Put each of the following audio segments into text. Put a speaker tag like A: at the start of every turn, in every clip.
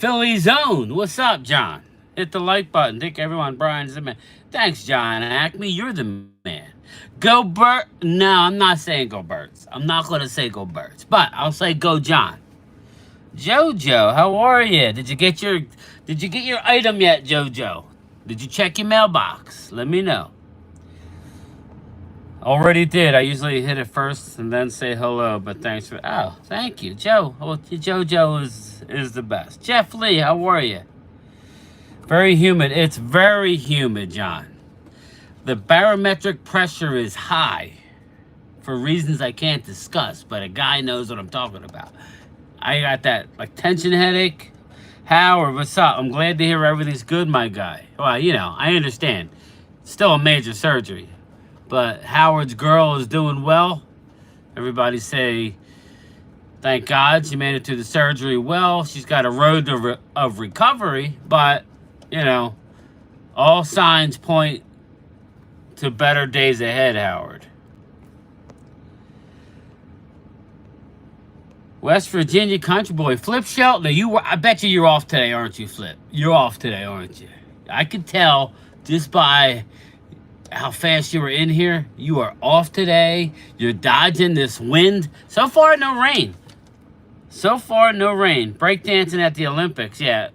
A: Philly Zone. What's up, John? Hit the like button. Thank everyone. Brian's the man. Thanks, John Acme. You're the man. Go Bert. No, I'm not saying go Birds. I'm not going to say go Birds. But I'll say go John. Jojo, how are you? Did you get your item yet, Jojo? Did you check your mailbox? Let me know. Already did. I usually hit it first and then say hello, but thanks for... Oh, thank you, Joe. Well, Jojo is the best. Jeff Lee, how are you? Very humid. It's very humid, John. The barometric pressure is high for reasons I can't discuss, but a guy knows what I'm talking about. I got that, like, tension headache. Howard, what's up? I'm glad to hear everything's good, my guy. Well, I understand. Still a major surgery. But Howard's girl is doing well. Everybody say, thank God she made it to the surgery well. She's got a road of recovery, but, all signs point to better days ahead, Howard. West Virginia country boy, Flip Shelton. I bet you're off today, aren't you, Flip? You're off today, aren't you? I could tell just by how fast you were in here. You are off today. You're dodging this wind. So far, no rain. Breakdancing at the Olympics. Yeah.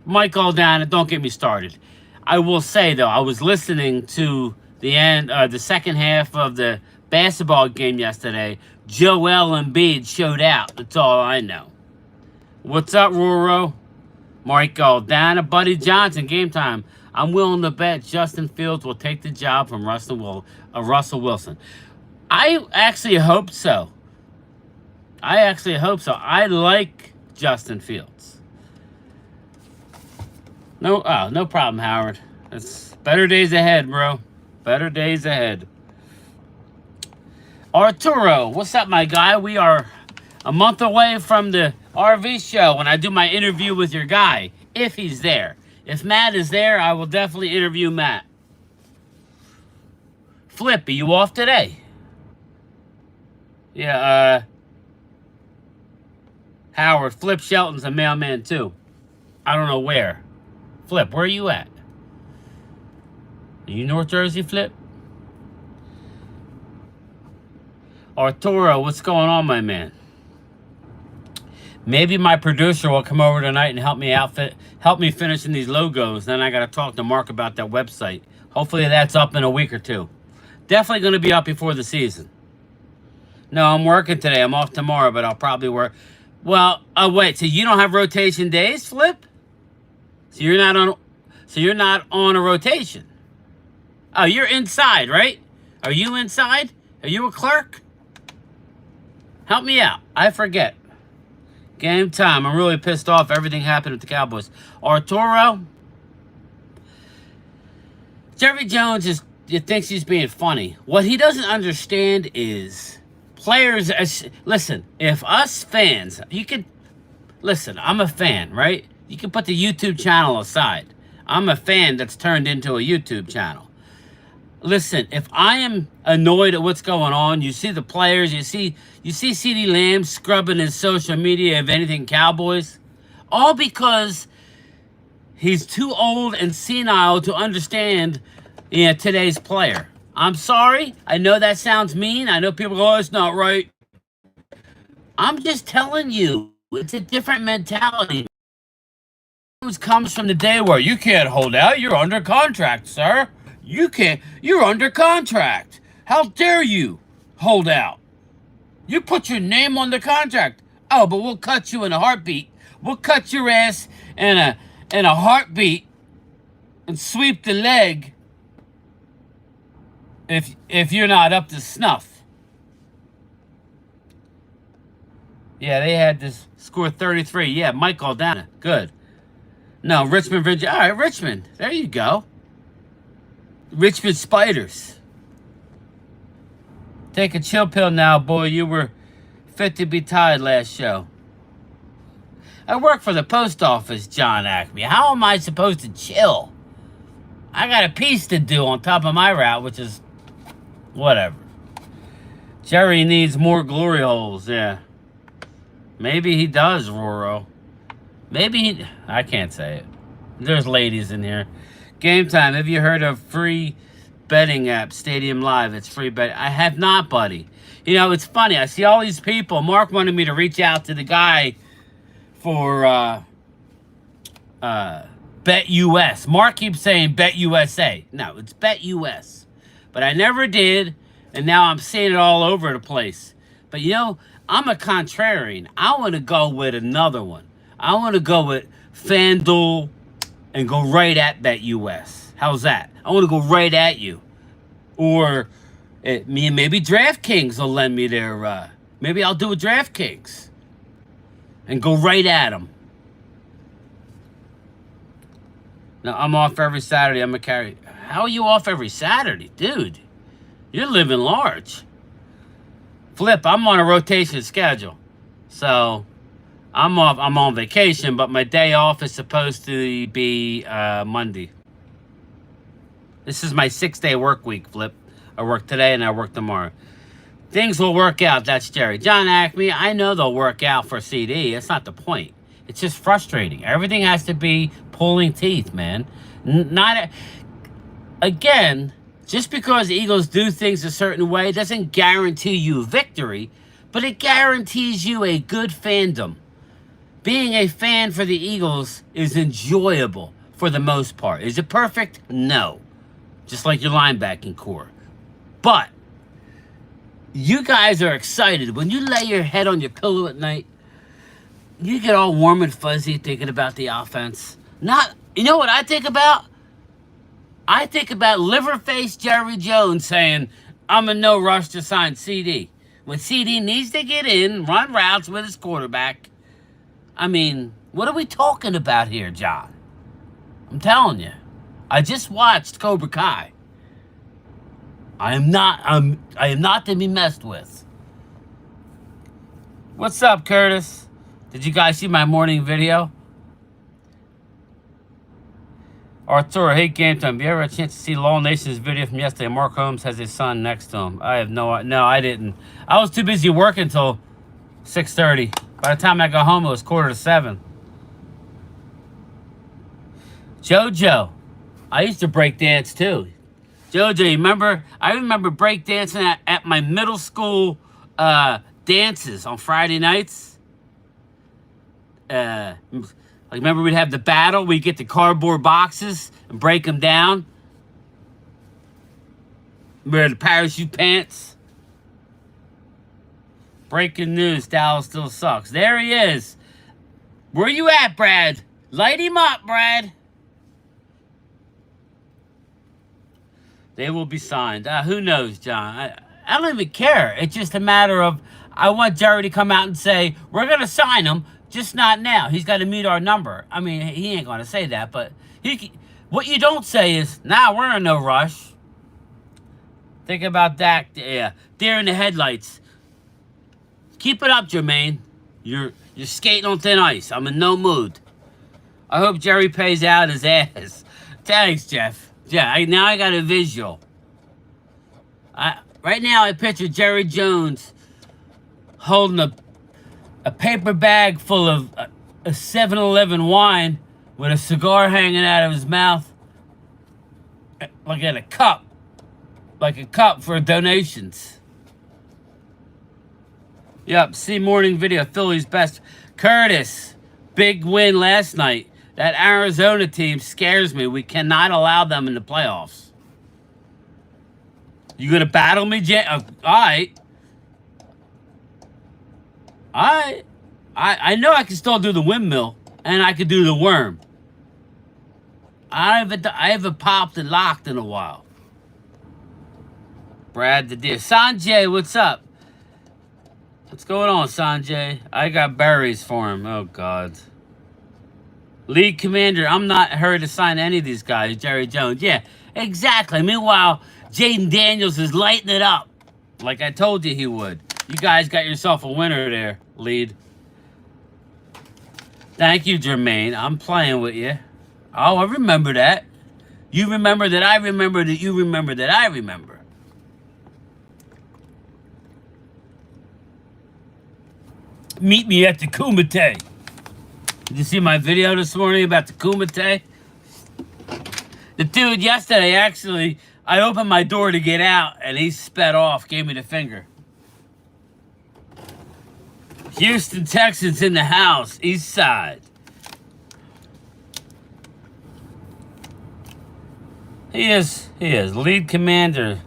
A: Mike Aldana, don't get me started. I will say, though, I was listening to the second half of the basketball game yesterday. Joel Embiid showed out. That's all I know. What's up, Roro? Mike Aldana, Buddy Johnson, game time. I'm willing to bet Justin Fields will take the job from Russell Wilson. I actually hope so. I like Justin Fields. No problem, Howard. It's better days ahead, bro. Better days ahead. Arturo, what's up, my guy? We are a month away from the RV show when I do my interview with your guy, if he's there. If Matt is there, I will definitely interview Matt. Flip, are you off today? Yeah, Howard, Flip Shelton's a mailman too. I don't know where. Flip, where are you at? Are you North Jersey, Flip? Arturo, what's going on, my man? Maybe my producer will come over tonight and help me finishing these logos. Then I got to talk to Mark about that website. Hopefully that's up in a week or two. Definitely going to be up before the season. No, I'm working today. I'm off tomorrow, but I'll probably work. Well, wait. So you don't have rotation days, Flip? So you're not on a rotation. Oh, you're inside, right? Are you inside? Are you a clerk? Help me out. I forget. Game time. I'm really pissed off. Everything happened with the Cowboys. Arturo. Jerry Jones thinks he's being funny. What he doesn't understand is players. Listen, if us fans, listen, I'm a fan, right? You can put the YouTube channel aside. I'm a fan that's turned into a YouTube channel. Listen, if I am annoyed at what's going on, you see the players, you see CeeDee Lamb scrubbing his social media, if anything, Cowboys, all because he's too old and senile to understand today's player. I'm sorry. I know that sounds mean. I know people go, oh, it's not right. I'm just telling you, it's a different mentality. It comes from the day where you can't hold out. You're under contract, sir. You can't. You're under contract. How dare you hold out? You put your name on the contract. Oh, but we'll cut you in a heartbeat. We'll cut your ass in a heartbeat and sweep the leg if you're not up to snuff. Yeah, they had to score 33. Yeah, Mike Aldana. Good. No, Richmond, Virginia. All right, Richmond. There you go. Richmond Spiders. Take a chill pill now, boy. You were fit to be tied last show. I work for the post office, John Acme. How am I supposed to chill? I got a piece to do on top of my route, which is whatever. Jerry needs more glory holes, yeah. Maybe he does, Roro. Maybe I can't say it. There's ladies in here. Game Time. Have you heard of free betting app, Stadium Live? It's free bet. I have not, buddy. You know, it's funny. I see all these people. Mark wanted me to reach out to the guy for Bet US. Mark keeps saying Bet USA. No, it's Bet US. But I never did, and now I'm seeing it all over the place. But you know, I'm a contrarian. I want to go with another one. I want to go with FanDuel and go right at Bet US. How's that? I want to go right at you. Or maybe DraftKings will lend me their... maybe I'll do a DraftKings and go right at them. No, I'm off every Saturday. I'm a carry. How are you off every Saturday? Dude, you're living large. Flip, I'm on a rotation schedule. So, I'm on vacation, but my day off is supposed to be Monday. This is my 6-day work week, Flip. I work today and I work tomorrow. Things will work out. That's Jerry. John Acme, I know they'll work out for CD. That's not the point. It's just frustrating. Everything has to be pulling teeth, man. Again, just because the Eagles do things a certain way doesn't guarantee you victory, but it guarantees you a good fandom. Being a fan for the Eagles is enjoyable for the most part. Is it perfect? No. Just like your linebacking core. But you guys are excited. When you lay your head on your pillow at night, you get all warm and fuzzy thinking about the offense. You know what I think about? I think about liver-faced Jerry Jones saying, I'm in no rush to sign CD. When CD needs to get in, run routes with his quarterback. I mean, what are we talking about here, John? I'm telling you. I just watched Cobra Kai. I am not to be messed with. What's up, Curtis? Did you guys see my morning video? Arturo, hey, Game Time. Have you ever had a chance to see Law Nation's video from yesterday? Mark Holmes has his son next to him. I have no, I didn't. I was too busy working until 6:30. By the time I got home, it was 6:45. JoJo, I used to break dance too. JoJo, you remember? I remember break dancing at my middle school dances on Friday nights. Like, remember we'd have the battle? We'd get the cardboard boxes and break them down. Wear the parachute pants. Breaking news, Dallas still sucks. There he is. Where you at, Brad? Light him up, Brad. They will be signed. Who knows, John? I don't even care. It's just a matter of, I want Jerry to come out and say, we're going to sign him, just not now. He's got to meet our number. I mean, he ain't going to say that, but what you don't say is, nah, we're in no rush. Think about that. Yeah, deer in the headlights. Keep it up, Jermaine. You're skating on thin ice. I'm in no mood. I hope Jerry pays out his ass. Thanks, Jeff. Yeah, now I got a visual. Right now, I picture Jerry Jones holding a paper bag full of a 7-Eleven wine with a cigar hanging out of his mouth, like in a cup, like a cup for donations. Yep, see morning video, Philly's best. Curtis, big win last night. That Arizona team scares me. We cannot allow them in the playoffs. You gonna battle me, Jay? All right. I know I can still do the windmill, and I can do the worm. I haven't popped and locked in a while. Brad the deer. Sanjay, what's up? What's going on, Sanjay? I got berries for him. Oh, God. League commander, I'm not hurried to sign any of these guys. Jerry Jones. Yeah, exactly. Meanwhile, Jaden Daniels is lighting it up. Like I told you he would. You guys got yourself a winner there, lead. Thank you, Jermaine. I'm playing with you. Oh, I remember that. You remember that I remember that you remember that I remember. Meet me at the Kumite. Did you see my video this morning about the Kumite? The dude yesterday, actually, I opened my door to get out, and he sped off, gave me the finger. Houston Texans in the house, east side. He is. Lead Commander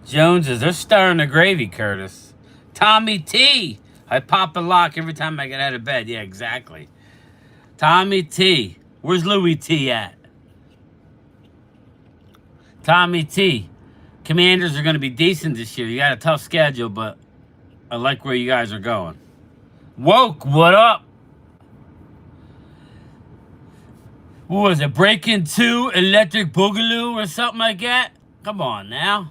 A: Joneses. They're stirring the gravy, Curtis. Tommy T. I pop a lock every time I get out of bed. Yeah, exactly. Tommy T. Where's Louis T at? Tommy T. Commanders are going to be decent this year. You got a tough schedule, but I like where you guys are going. Woke, what up? What was it? Breaking 2, Electric Boogaloo, or something like that? Come on now.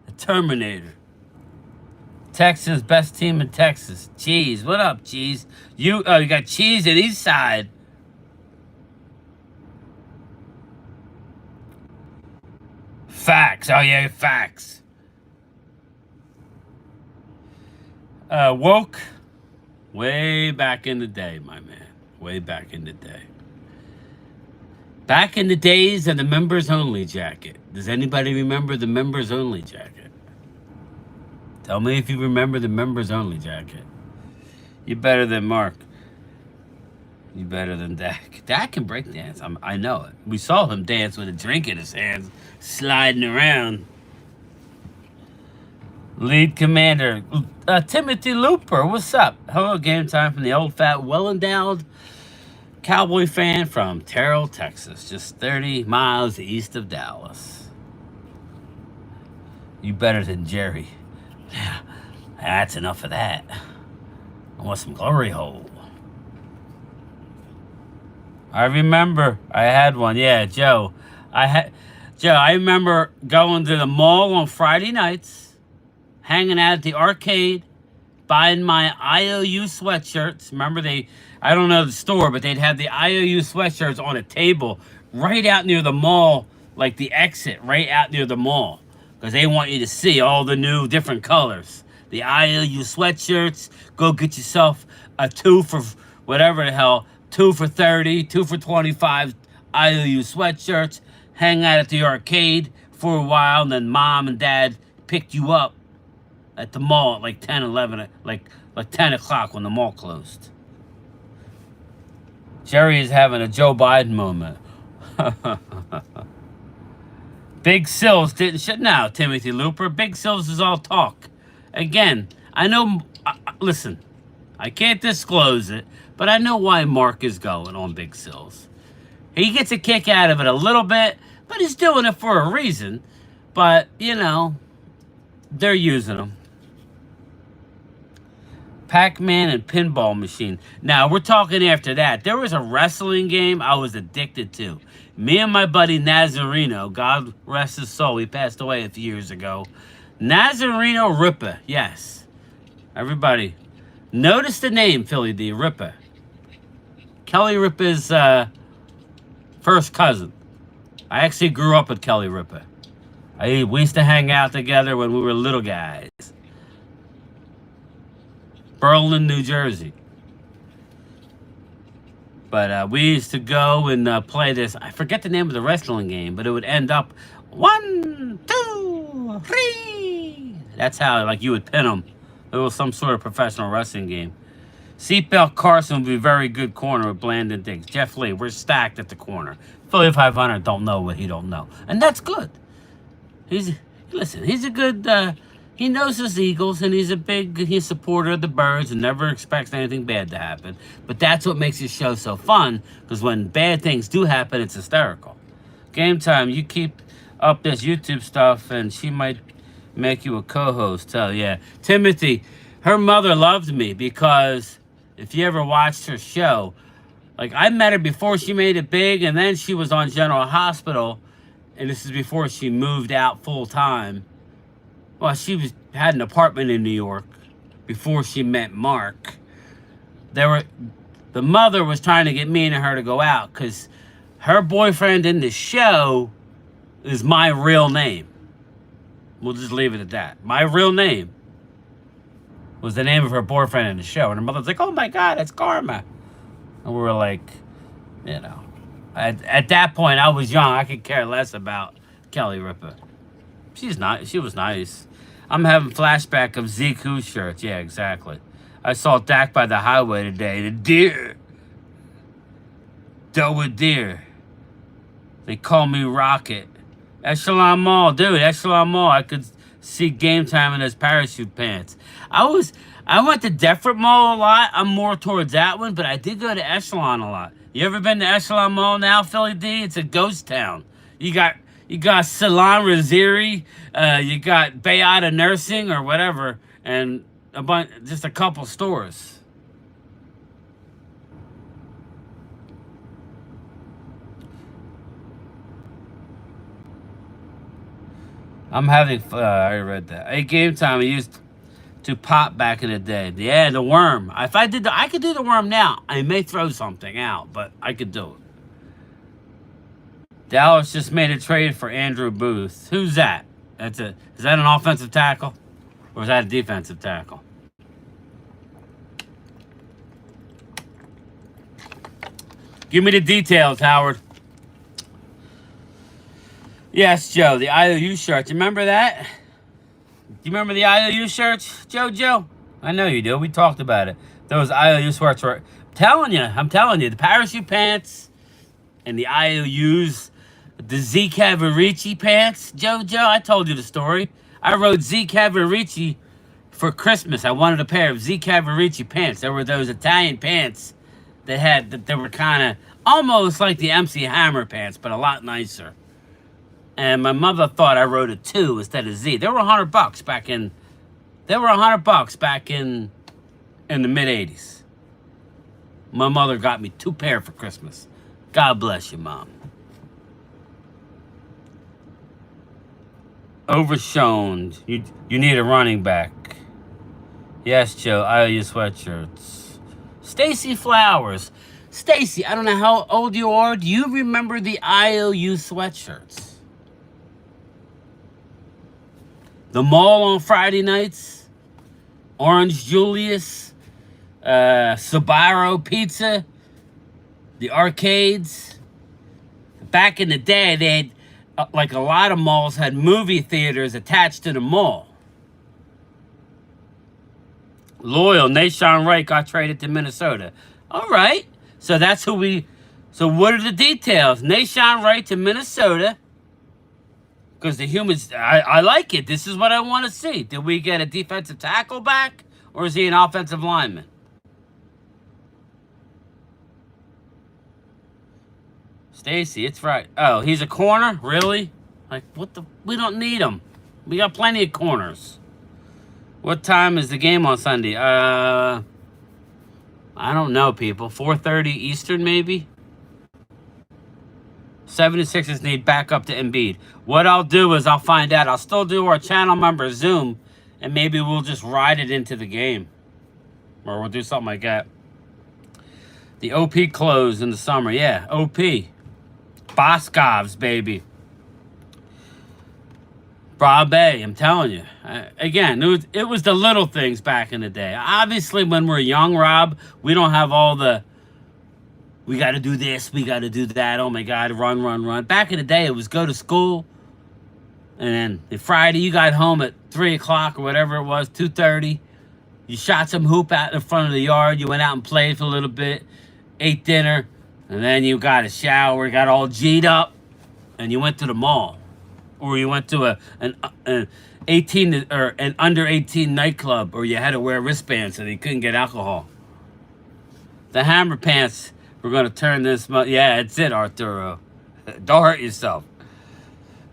A: The Terminator. Texans, best team in Texas. Cheese, what up, Cheese? You got Cheese at east side. Facts. Oh, yeah, facts. Woke. Way back in the day, my man. Way back in the day. Back in the days of the members only jacket. Does anybody remember the members only jacket? Tell me if you remember the members only jacket. You're better than Mark. You're better than Dak. Dak can break dance. I know it. We saw him dance with a drink in his hands, sliding around. Lead Commander Timothy Looper, what's up? Hello, game time from the old fat, well-endowed Cowboy fan from Terrell, Texas, just 30 miles east of Dallas. You better than Jerry. Yeah, that's enough of that. I want some glory hole. I remember I had one. Yeah, Joe. I remember going to the mall on Friday nights, hanging out at the arcade, buying my IOU sweatshirts. Remember I don't know the store, but they'd have the IOU sweatshirts on a table right out near the mall, like the exit right out near the mall, because they want you to see all the new different colors. The IOU sweatshirts, go get yourself a 2 for whatever the hell, 2 for 30, 2 for 25 IOU sweatshirts, hang out at the arcade for a while, and then mom and dad picked you up at the mall at like 10, 11, like 10 o'clock when the mall closed. Jerry is having a Joe Biden moment. Big Sills didn't shut now, Timothy Looper. Big Sills is all talk. Again, I know, listen, I can't disclose it, but I know why Mark is going on Big Sills. He gets a kick out of it a little bit, but he's doing it for a reason. But, you know, they're using him. Pac-Man and pinball machine. Now, we're talking after that. There was a wrestling game I was addicted to. Me and my buddy Nazareno, God rest his soul, he passed away a few years ago. Nazareno Ripper, yes. Everybody, notice the name, Philly D, Ripper. Kelly Ripa's first cousin. I actually grew up with Kelly Ripa. We used to hang out together when we were little guys. Berlin, New Jersey. But we used to go and play this. I forget the name of the wrestling game, but it would end up 1, 2, 3. That's how, like, you would pin them. It was some sort of professional wrestling game. Seatbelt Carson would be a very good corner with Blandon Diggs. Jeff Lee, we're stacked at the corner. Philly 500 don't know what he don't know. And that's good. He's a good, he knows his Eagles, and he's a supporter of the Birds and never expects anything bad to happen. But that's what makes his show so fun, because when bad things do happen, it's hysterical. Game time, you keep up this YouTube stuff, and she might make you a co-host. Oh, yeah. Timothy, her mother loved me because if you ever watched her show, like, I met her before she made it big, and then she was on General Hospital, and this is before she moved out full-time. Well, she had an apartment in New York before she met Mark. The mother was trying to get me and her to go out because her boyfriend in the show is my real name. We'll just leave it at that. My real name. was the name of her boyfriend in the show. And her mother was like, oh my God, it's Karma. And we were like, you know, at that point, I was young. I could care less about Kelly Ripa. She's not. She was nice. I'm having flashback of Zeke Who shirts. Yeah, exactly. I saw Dak by the highway today. The deer. Doe deer. They call me Rocket. Echelon Mall, dude. Echelon Mall. I could see Game Time in his parachute pants. I went to Deptford Mall a lot. I'm more towards that one, but I did go to Echelon a lot. You ever been to Echelon Mall now, Philly D? It's a ghost town. You got Salon Raziri, you got Bayada Nursing or whatever, and just a couple stores. I'm having. I read that. At Game Time, I used to pop back in the day. Yeah, the worm. If I did, I could do the worm now. I may throw something out, but I could do it. Dallas just made a trade for Andrew Booth. Who's that? Is that an offensive tackle? Or is that a defensive tackle? Give me the details, Howard. Yes, Joe, the IOU shirts. Remember that? Do you remember the IOU shirts, Joe? I know you do. We talked about it. Those IOU shirts were... I'm telling you, the parachute pants and the IOUs, the Z Cavarici pants. Joe, I told you the story. I wrote Z Cavarici for Christmas. I wanted a pair of Z Cavarici pants. There were those Italian pants that were kind of almost like the MC Hammer pants, but a lot nicer. And my mother thought I wrote a 2 instead of Z. They were $100 back in. They were $100 back in the mid '80s. My mother got me 2 pair for Christmas. God bless you, Mom. Overshown. You need a running back. Yes, Joe. IOU sweatshirts. Stacy Flowers. Stacy, I don't know how old you are. Do you remember the IOU sweatshirts? The mall on Friday nights, Orange Julius, Sbarro Pizza, the arcades. Back in the day, they had, like a lot of malls had movie theaters attached to the mall. Loyal, Nashawn Wright got traded to Minnesota. All right, so that's who we. So what are the details? Nashawn Wright to Minnesota. Because the humans, I like it. This is what I want to see. Did we get a defensive tackle back? Or is he an offensive lineman? Stacy, it's right. Oh, he's a corner? Really? Like, what the? We don't need him. We got plenty of corners. What time is the game on Sunday? I don't know, people. 4:30 Eastern, maybe? 76ers need backup to Embiid. What I'll do is I'll find out. I'll still do our channel member Zoom, and maybe we'll just ride it into the game. Or we'll do something like that. The OP closed in the summer. Yeah, OP. Boscovs, baby. Brabe, I'm telling you. Again, it was the little things back in the day. Obviously, when we're young, Rob, we don't have all the... We got to do this. We got to do that. Oh, my God. Run. Back in the day, it was go to school. And then Friday, you got home at 3 o'clock or whatever it was, 2:30. You shot some hoop out in front of the yard. You went out and played for a little bit. Ate dinner. And then you got a shower. Got all G'd up. And you went to the mall. Or you went to an 18 or an under 18 nightclub. Or you had to wear wristbands so you couldn't get alcohol. The Hammer Pants... We're going to turn this... Yeah, it's it, Arturo. Don't hurt yourself.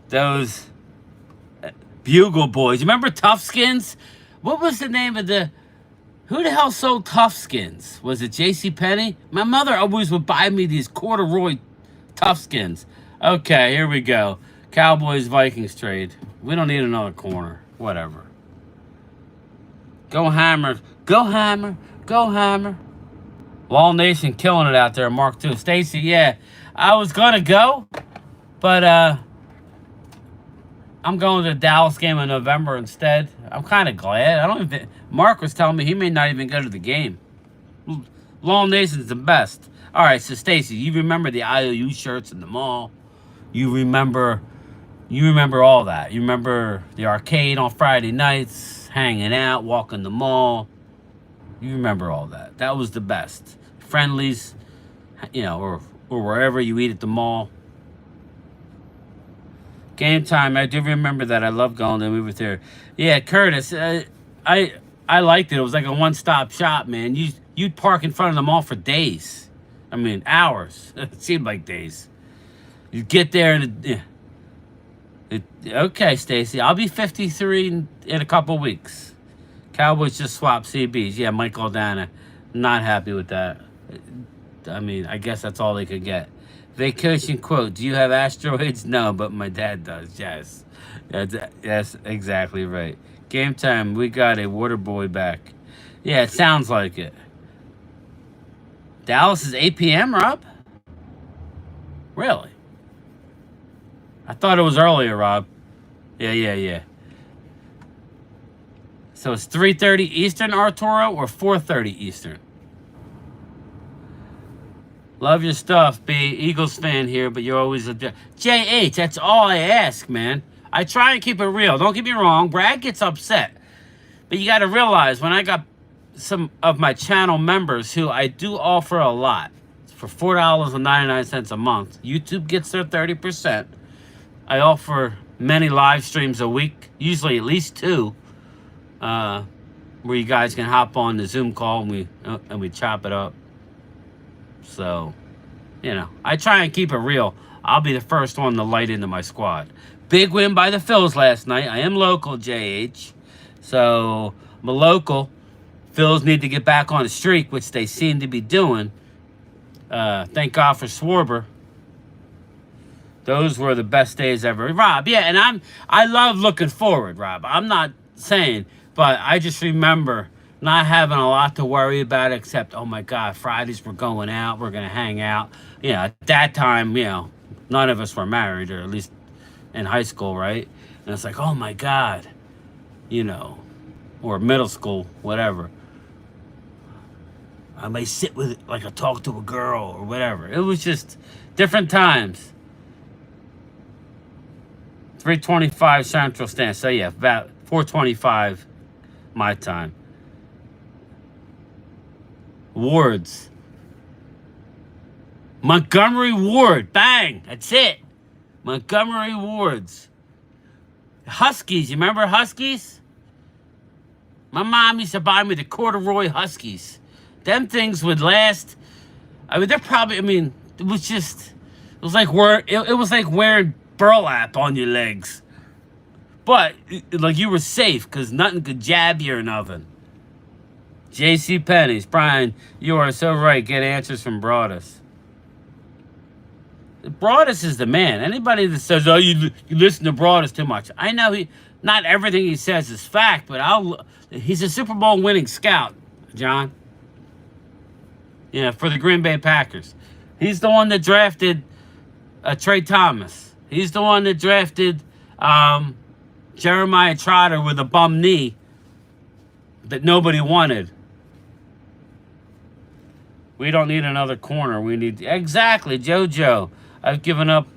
A: Those Bugle Boys. You remember Tough Skins? What was the name of the... Who the hell sold Tough Skins? Was it JCPenney? My mother always would buy me these corduroy Tough Skins. Okay, here we go. Cowboys Vikings trade. We don't need another corner. Whatever. Go Hammer. Go Hammer. Go Hammer. Wall Nation killing it out there, Mark II. Stacy, yeah. I was going to go, but I'm going to the Dallas game in November instead. I'm kind of glad. I don't even. Mark was telling me he may not even go to the game. Long Nason's the best. All right, so Stacy, you remember the IOU shirts in the mall? You remember all that. You remember the arcade on Friday nights, hanging out, walking the mall. You remember all that. That was the best. Friendlies, or wherever you eat at the mall. Game time, I do remember that. I love going there. We were there. Yeah, Curtis, I liked it. It was like a one-stop shop, man. You'd park in front of the mall for days. I mean, hours. It seemed like days. You get there and okay, Stacy. I'll be 53 in a couple weeks. Cowboys just swapped CBs. Yeah, Michael Dana. Not happy with that. I mean, I guess that's all they could get. Vacation quote. Do you have asteroids? No, but my dad does. Yes. That's exactly right. Game time. We got a water boy back. Yeah, it sounds like it. Dallas is 8 p.m., Rob? Really? I thought it was earlier, Rob. Yeah. So it's 3:30 Eastern, Arturo, or 4:30 Eastern? Love your stuff, B. Eagles fan here, but you're always a... JH, that's all I ask, man. I try and keep it real. Don't get me wrong. Brad gets upset. But you got to realize, when I got some of my channel members who I do offer a lot, for $4.99 a month, YouTube gets their 30%. I offer many live streams a week, usually at least 2, where you guys can hop on the Zoom call and we chop it up. So, I try and keep it real. I'll be the first one to light into my squad. Big win by the Phils last night. I am local, JH. So, I'm a local. Phils need to get back on the streak, which they seem to be doing. Thank God for Schwarber. Those were the best days ever. Rob, yeah, and I love looking forward, Rob. I'm not saying, but I just remember not having a lot to worry about except, oh my God, Fridays we're going out, we're going to hang out. At that time, none of us were married, or at least in high school, right? And it's like, oh my God, or middle school, whatever. I may sit with, like, I talk to a girl or whatever. It was just different times. 3:25 Central Standard. So yeah, about 4:25 my time. Wards. Montgomery Ward. Bang. That's it. Montgomery Wards. Huskies. You remember Huskies? My mom used to buy me the corduroy Huskies. Them things would last. I mean, it was like wearing burlap on your legs. But, like, you were safe because nothing could jab you or nothing. J.C. Penney's. Brian, you are so right. Get answers from Broadus. Broadus is the man. Anybody that says, oh, you listen to Broadus too much. I know not everything he says is fact, but he's a Super Bowl winning scout, John. For the Green Bay Packers. He's the one that drafted Trey Thomas. He's the one that drafted Jeremiah Trotter with a bum knee that nobody wanted. We don't need another corner. We need... Exactly, JoJo. I've given up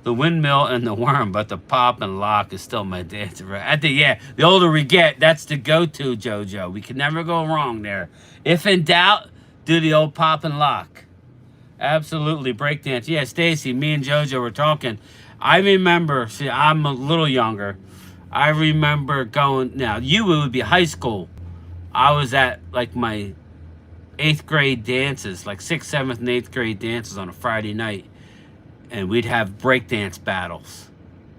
A: the windmill and the worm, but the pop and lock is still my dance. The older we get, that's the go-to, JoJo. We can never go wrong there. If in doubt, do the old pop and lock. Absolutely, breakdance. Yeah, Stacy, me and JoJo were talking. I remember, see, I'm a little younger. I remember going... Now, it would be high school. I was at, like, my 8th grade dances, like 6th, 7th, and 8th grade dances on a Friday night. And we'd have breakdance battles.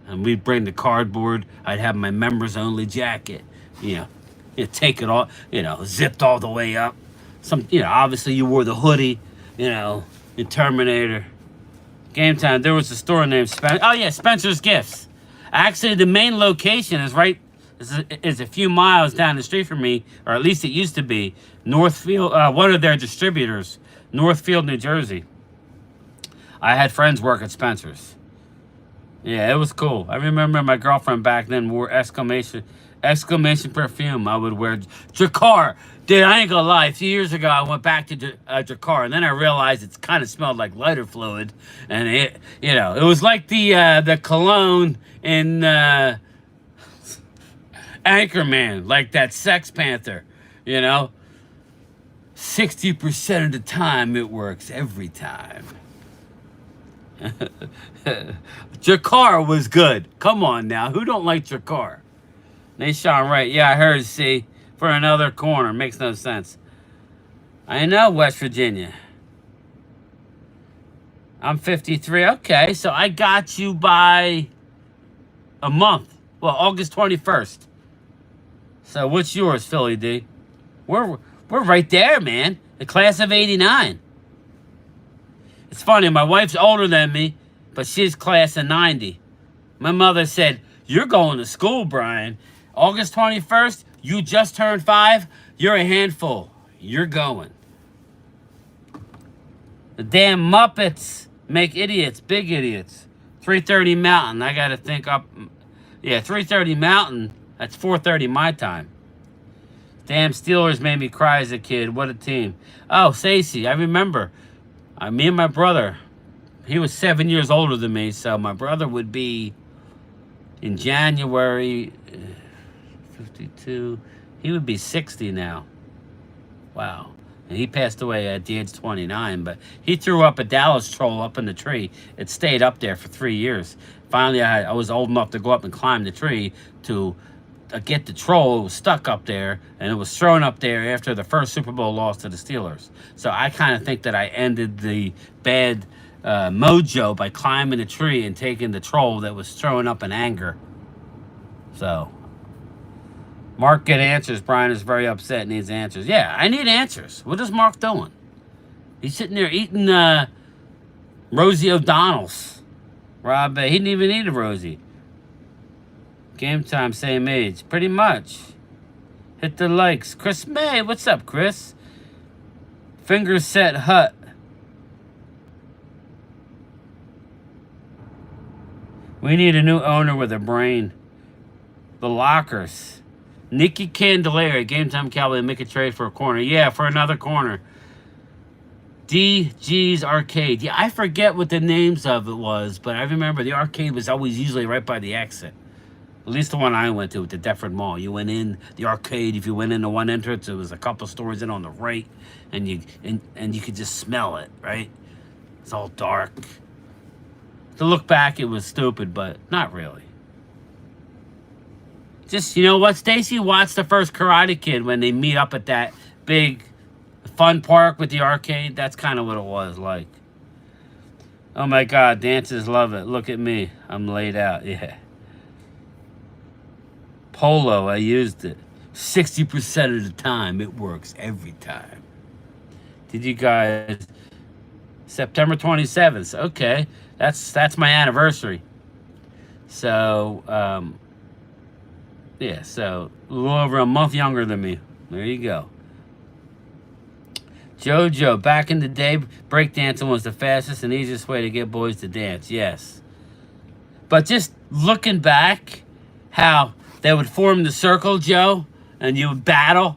A: And we'd bring the cardboard. I'd have my members-only jacket. Take it all, zipped all the way up. Obviously you wore the hoodie, in Terminator. Game time. There was a store named Spencer's Gifts. Actually, the main location is a few miles down the street from me, or at least it used to be. Northfield, one of their distributors, Northfield, New Jersey. I had friends work at Spencer's. Yeah, it was cool. I remember my girlfriend back then wore exclamation perfume. I would wear Jacquard. Dude, I ain't gonna lie. A few years ago, I went back to Jacquard, and then I realized it kind of smelled like lighter fluid, and it was like the cologne in Anchorman, like that Sex Panther, you know. 60% of the time, it works every time. Jacquard was good. Come on now. Who don't like Jacquard? Nashawn Wright. Yeah, I heard. See, for another corner. Makes no sense. I know, West Virginia. I'm 53. Okay, so I got you by a month. Well, August 21st. So what's yours, Philly D? We're right there, man. The class of 89. It's funny, my wife's older than me, but she's class of 90. My mother said, "You're going to school, Brian. August 21st, you just turned 5. You're a handful. You're going." The damn Muppets make idiots, big idiots. 3:30 Mountain, I gotta think up. Yeah, 3:30 Mountain, that's 4:30 my time. Damn Steelers made me cry as a kid. What a team. Oh, Stacey, I remember. Me and my brother, he was 7 years older than me, so my brother would be in January 52. He would be 60 now. Wow. And he passed away at the age of 29, but he threw up a Dallas troll up in the tree. It stayed up there for 3 years. Finally, I was old enough to go up and climb the tree to get the troll. It was stuck up there, and it was thrown up there after the first Super Bowl loss to the Steelers. So I kind of think that I ended the bad mojo by climbing a tree and taking the troll that was thrown up in anger. So Mark get answers. Brian is very upset, needs answers. Yeah, I need answers. What is Mark doing? He's sitting there eating Rosie O'Donnell's. Rob, he didn't even eat a Rosie. Game time, same age. Pretty much. Hit the likes. Chris May, what's up, Chris? Finger set hut. We need a new owner with a brain. The Lockers. Nikki Candelaria, Game Time Cowboy, make a trade for a corner. Yeah, for another corner. DG's Arcade. Yeah, I forget what the names of it was, but I remember the arcade was always usually right by the exit. At least the one I went to at the Deptford Mall. You went in the arcade. If you went into one entrance, it was a couple stores in on the right, and you could just smell it, right? It's all dark. To look back, it was stupid, but not really. Just, you know what, Stacy? Watch the first Karate Kid when they meet up at that big fun park with the arcade. That's kind of what it was like. Oh my God, dancers love it. Look at me. I'm laid out. Yeah. Polo, I used it. 60% of the time, it works every time. Did you guys... September 27th. Okay. That's my anniversary. So, yeah, so a little over a month younger than me. There you go. Jojo, back in the day, breakdancing was the fastest and easiest way to get boys to dance. Yes. But just looking back, how they would form the circle, Joe, and you would battle.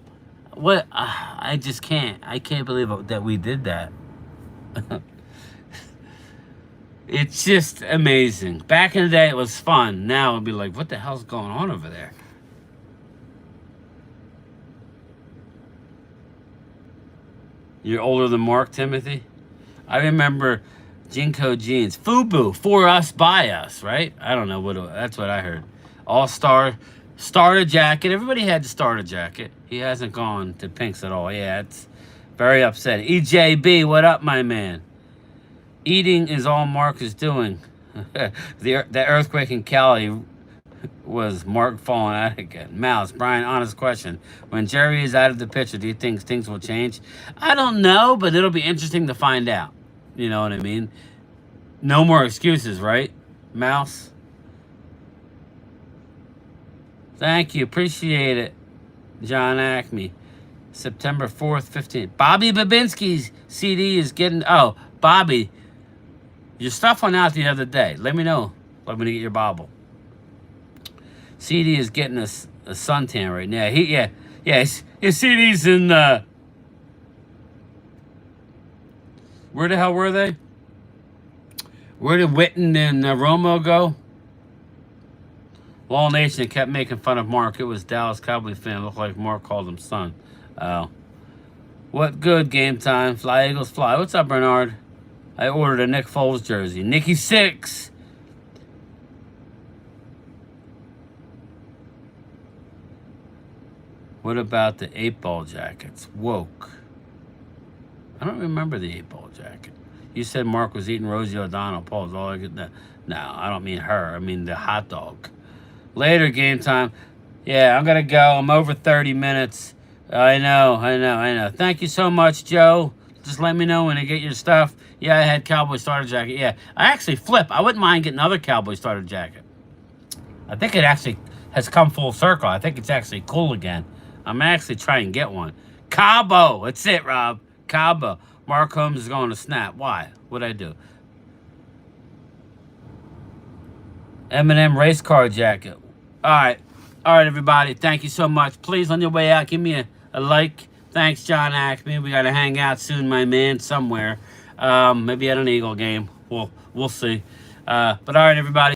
A: What? I just can't. I can't believe that we did that. It's just amazing. Back in the day, it was fun. Now it'd be like, what the hell's going on over there? You're older than Mark, Timothy? I remember Jinko jeans. FUBU, for us, by us, right? I don't know. That's what I heard. All-Star, starter jacket. Everybody had the starter jacket. He hasn't gone to Pinks at all. Yeah, it's very upsetting. EJB, what up, my man? Eating is all Mark is doing. The earthquake in Cali was Mark falling out again. Mouse, Brian, honest question. When Jerry is out of the picture, do you think things will change? I don't know, but it'll be interesting to find out. You know what I mean? No more excuses, right, Mouse? Thank you. Appreciate it. John Acme. September 4th, 15th. Bobby Babinski's CD is getting... Oh, Bobby, your stuff went out the other day. Let me know. Let me get your bobble. CD is getting a suntan right now. His CD's in where the hell were they? Where did Witten and Romo go? Law Nation kept making fun of Mark. It was Dallas Cowboys fan. Looked like Mark called him son. Oh. What good game time? Fly Eagles fly. What's up, Bernard? I ordered a Nick Foles jersey. Nicky 6. What about the 8-ball jackets? Woke. I don't remember the 8-ball jacket. You said Mark was eating Rosie O'Donnell. Paul's all I get. No, I don't mean her. I mean the hot dog. Later, game time. Yeah, I'm going to go. I'm over 30 minutes. I know. Thank you so much, Joe. Just let me know when you get your stuff. Yeah, I had Cowboy starter jacket. Yeah, I actually flip. I wouldn't mind getting another Cowboy starter jacket. I think it actually has come full circle. I think it's actually cool again. I'm actually trying to get one. Cabo. That's it, Rob. Cabo. Mark Holmes is going to snap. Why? What'd I do? M&M race car jacket. All right, everybody. Thank you so much. Please, on your way out, give me a like. Thanks, John Ackman. We got to hang out soon, my man, somewhere. Maybe at an Eagle game. We'll see. But all right, everybody.